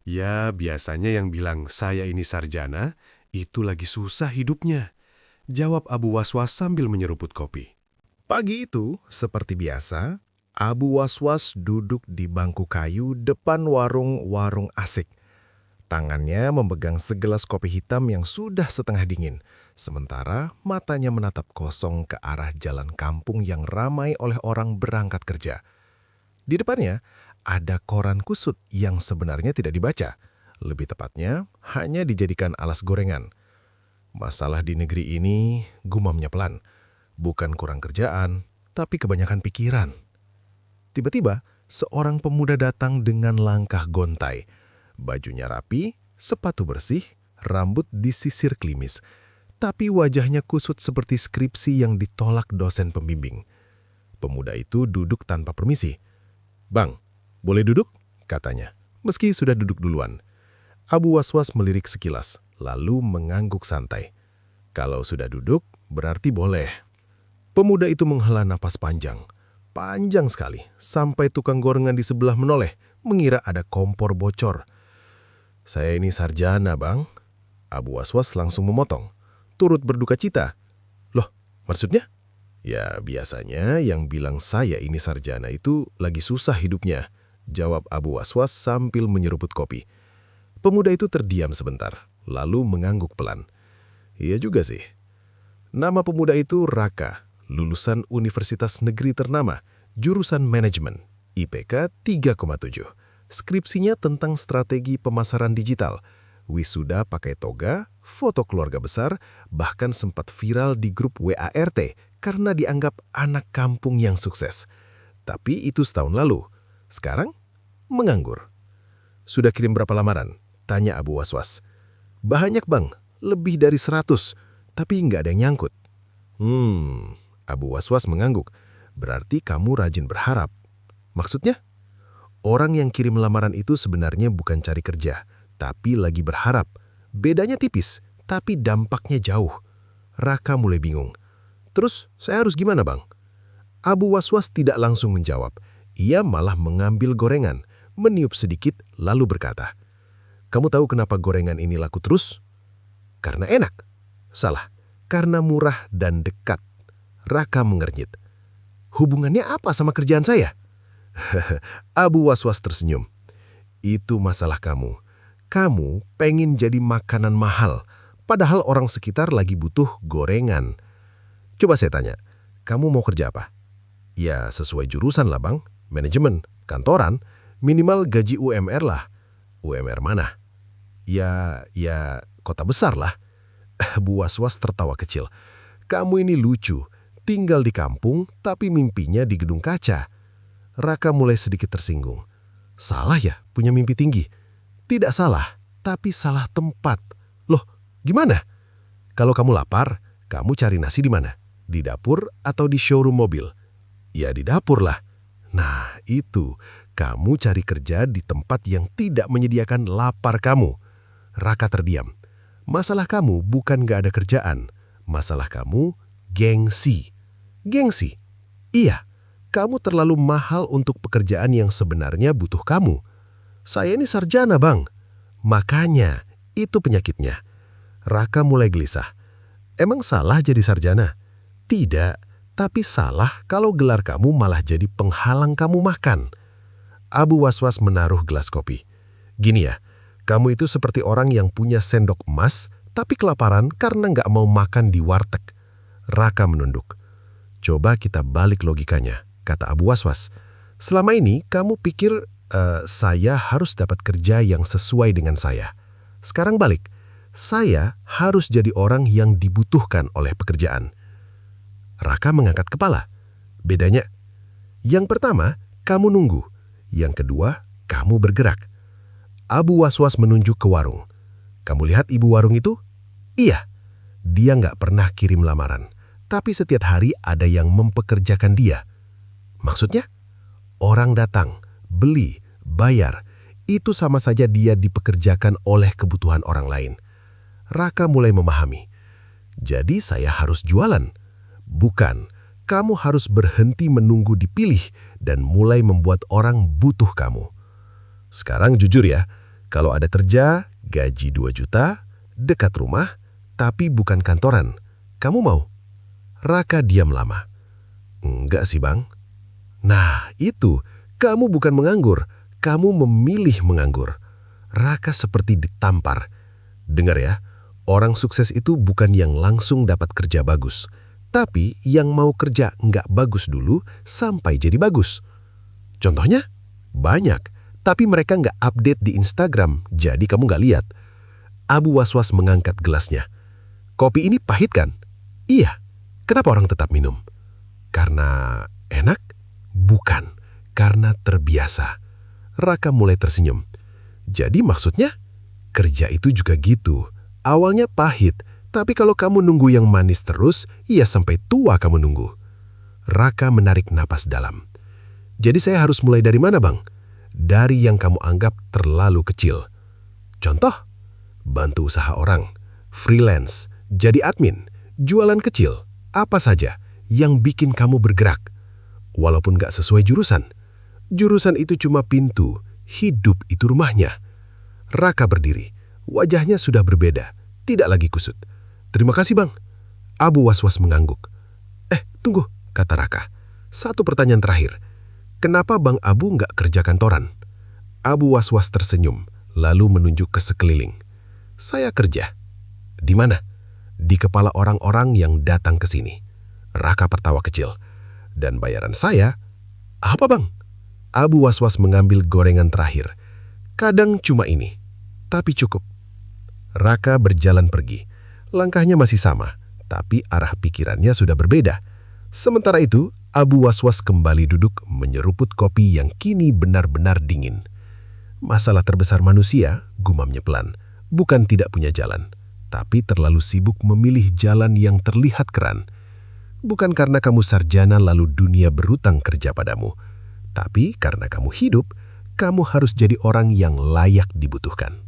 Ya, biasanya yang bilang saya ini sarjana, itu lagi susah hidupnya. Jawab Abu Waswas sambil menyeruput kopi. Pagi itu, seperti biasa, Abu Waswas duduk di bangku kayu depan warung-warung asik. Tangannya memegang segelas kopi hitam yang sudah setengah dingin, sementara matanya menatap kosong ke arah jalan kampung yang ramai oleh orang berangkat kerja. Di depannya, ada koran kusut yang sebenarnya tidak dibaca. Lebih tepatnya, hanya dijadikan alas gorengan. Masalah di negeri ini, gumamnya pelan. Bukan kurang kerjaan, tapi kebanyakan pikiran. Tiba-tiba, seorang pemuda datang dengan langkah gontai. Bajunya rapi, sepatu bersih, rambut disisir klimis. Tapi wajahnya kusut seperti skripsi yang ditolak dosen pembimbing. Pemuda itu duduk tanpa permisi. "Bang, boleh duduk?" katanya, meski sudah duduk duluan. Abu Waswas melirik sekilas, lalu mengangguk santai. Kalau sudah duduk, berarti boleh. Pemuda itu menghela napas panjang. Panjang sekali, sampai tukang gorengan di sebelah menoleh, mengira ada kompor bocor. "Saya ini sarjana, Bang." Abu Waswas langsung memotong. Turut berduka cita. "Loh, maksudnya?" "Ya, biasanya yang bilang saya ini sarjana itu lagi susah hidupnya," jawab Abu Waswas sambil menyeruput kopi. Pemuda itu terdiam sebentar, lalu mengangguk pelan. "Iya juga sih." Nama pemuda itu Raka, lulusan Universitas Negeri ternama, jurusan manajemen, IPK 3,7. Skripsinya tentang strategi pemasaran digital. Wisuda pakai toga, foto keluarga besar, bahkan sempat viral di grup WA RT karena dianggap anak kampung yang sukses. Tapi itu setahun lalu. Sekarang, menganggur. "Sudah kirim berapa lamaran?" tanya Abu Waswas. "Banyak, Bang. Lebih dari 100. Tapi nggak ada yang nyangkut." Abu Waswas mengangguk. "Berarti kamu rajin berharap." "Maksudnya?" "Orang yang kirim lamaran itu sebenarnya bukan cari kerja, tapi lagi berharap. Bedanya tipis, tapi dampaknya jauh." Raka mulai bingung. "Terus saya harus gimana, Bang?" Abu Waswas tidak langsung menjawab. Ia malah mengambil gorengan, meniup sedikit, lalu berkata, "Kamu tahu kenapa gorengan ini laku terus?" "Karena enak." "Salah. Karena murah dan dekat." Raka mengernyit. "Hubungannya apa sama kerjaan saya?" Abu Waswas tersenyum. "Itu masalah kamu. Kamu pengen jadi makanan mahal, padahal orang sekitar lagi butuh gorengan. Coba saya tanya, kamu mau kerja apa?" "Ya sesuai jurusan lah, Bang. Manajemen, kantoran, minimal gaji UMR lah." "UMR mana?" Ya, kota besar lah." Abu Waswas tertawa kecil. "Kamu ini lucu. Tinggal di kampung, tapi mimpinya di gedung kaca." Raka mulai sedikit tersinggung. "Salah ya punya mimpi tinggi?" "Tidak salah, tapi salah tempat." "Loh, gimana?" "Kalau kamu lapar, kamu cari nasi di mana? Di dapur atau di showroom mobil?" "Ya di dapur lah." "Nah itu, kamu cari kerja di tempat yang tidak menyediakan lapar kamu." Raka terdiam. "Masalah kamu bukan gak ada kerjaan. Masalah kamu gengsi." "Gengsi?" "Iya, kamu terlalu mahal untuk pekerjaan yang sebenarnya butuh kamu." "Saya ini sarjana, Bang." "Makanya, itu penyakitnya." Raka mulai gelisah. "Emang salah jadi sarjana?" "Tidak, tapi salah kalau gelar kamu malah jadi penghalang kamu makan." Abu Waswas menaruh gelas kopi. "Gini ya, kamu itu seperti orang yang punya sendok emas, tapi kelaparan karena nggak mau makan di warteg." Raka menunduk. "Coba kita balik logikanya," kata Abu Waswas. "Selama ini kamu pikir saya harus dapat kerja yang sesuai dengan saya. Sekarang balik, saya harus jadi orang yang dibutuhkan oleh pekerjaan." Raka mengangkat kepala. "Bedanya?" "Yang pertama, kamu nunggu. Yang kedua, kamu bergerak." Abu Waswas menunjuk ke warung. "Kamu lihat ibu warung itu?" "Iya." "Dia nggak pernah kirim lamaran, tapi setiap hari ada yang mempekerjakan dia." "Maksudnya?" "Orang datang, beli, bayar. Itu sama saja dia dipekerjakan oleh kebutuhan orang lain." Raka mulai memahami. "Jadi saya harus jualan?" "Bukan. Kamu harus berhenti menunggu dipilih dan mulai membuat orang butuh kamu." "Sekarang jujur ya, Kalau ada kerja, gaji 2 juta, dekat rumah, tapi bukan kantoran, kamu mau? Raka diam lama. Enggak sih bang. Nah itu, kamu bukan menganggur, kamu memilih menganggur. Raka seperti ditampar. Dengar ya, orang sukses itu bukan yang langsung dapat kerja bagus, tapi yang mau kerja nggak bagus dulu sampai jadi bagus. Contohnya? Banyak, tapi mereka nggak update di Instagram, jadi kamu nggak lihat. Abu Was-Was mengangkat gelasnya. Kopi ini pahit kan? Iya. Kenapa orang tetap minum? Karena enak? Bukan, karena terbiasa. Raka mulai tersenyum. Jadi maksudnya, kerja itu juga gitu. Awalnya pahit, tapi kalau kamu nunggu yang manis terus, ya sampai tua kamu nunggu. Raka menarik napas dalam. Jadi saya harus mulai dari mana bang? Dari yang kamu anggap terlalu kecil. Contoh, bantu usaha orang, freelance, jadi admin, jualan kecil, apa saja yang bikin kamu bergerak. Walaupun gak sesuai jurusan. Jurusan itu cuma pintu, hidup itu rumahnya. Raka berdiri, wajahnya sudah berbeda, tidak lagi kusut. Terima kasih bang. Abu Was-Was mengangguk. Tunggu, kata Raka. Satu pertanyaan terakhir. Kenapa bang Abu nggak kerja kantoran? Abu Was-Was tersenyum, lalu menunjuk ke sekeliling. Saya kerja. Di mana? Di kepala orang-orang yang datang ke sini. Raka tertawa kecil. Dan bayaran saya, apa bang? Abu Was-Was mengambil gorengan terakhir. Kadang cuma ini, tapi cukup. Raka berjalan pergi. Langkahnya masih sama, tapi arah pikirannya sudah berbeda. Sementara itu, Abu Was-Was kembali duduk menyeruput kopi yang kini benar-benar dingin. Masalah terbesar manusia, gumamnya pelan, bukan tidak punya jalan, tapi terlalu sibuk memilih jalan yang terlihat keren. Bukan karena kamu sarjana lalu dunia berutang kerja padamu, tapi karena kamu hidup, kamu harus jadi orang yang layak dibutuhkan.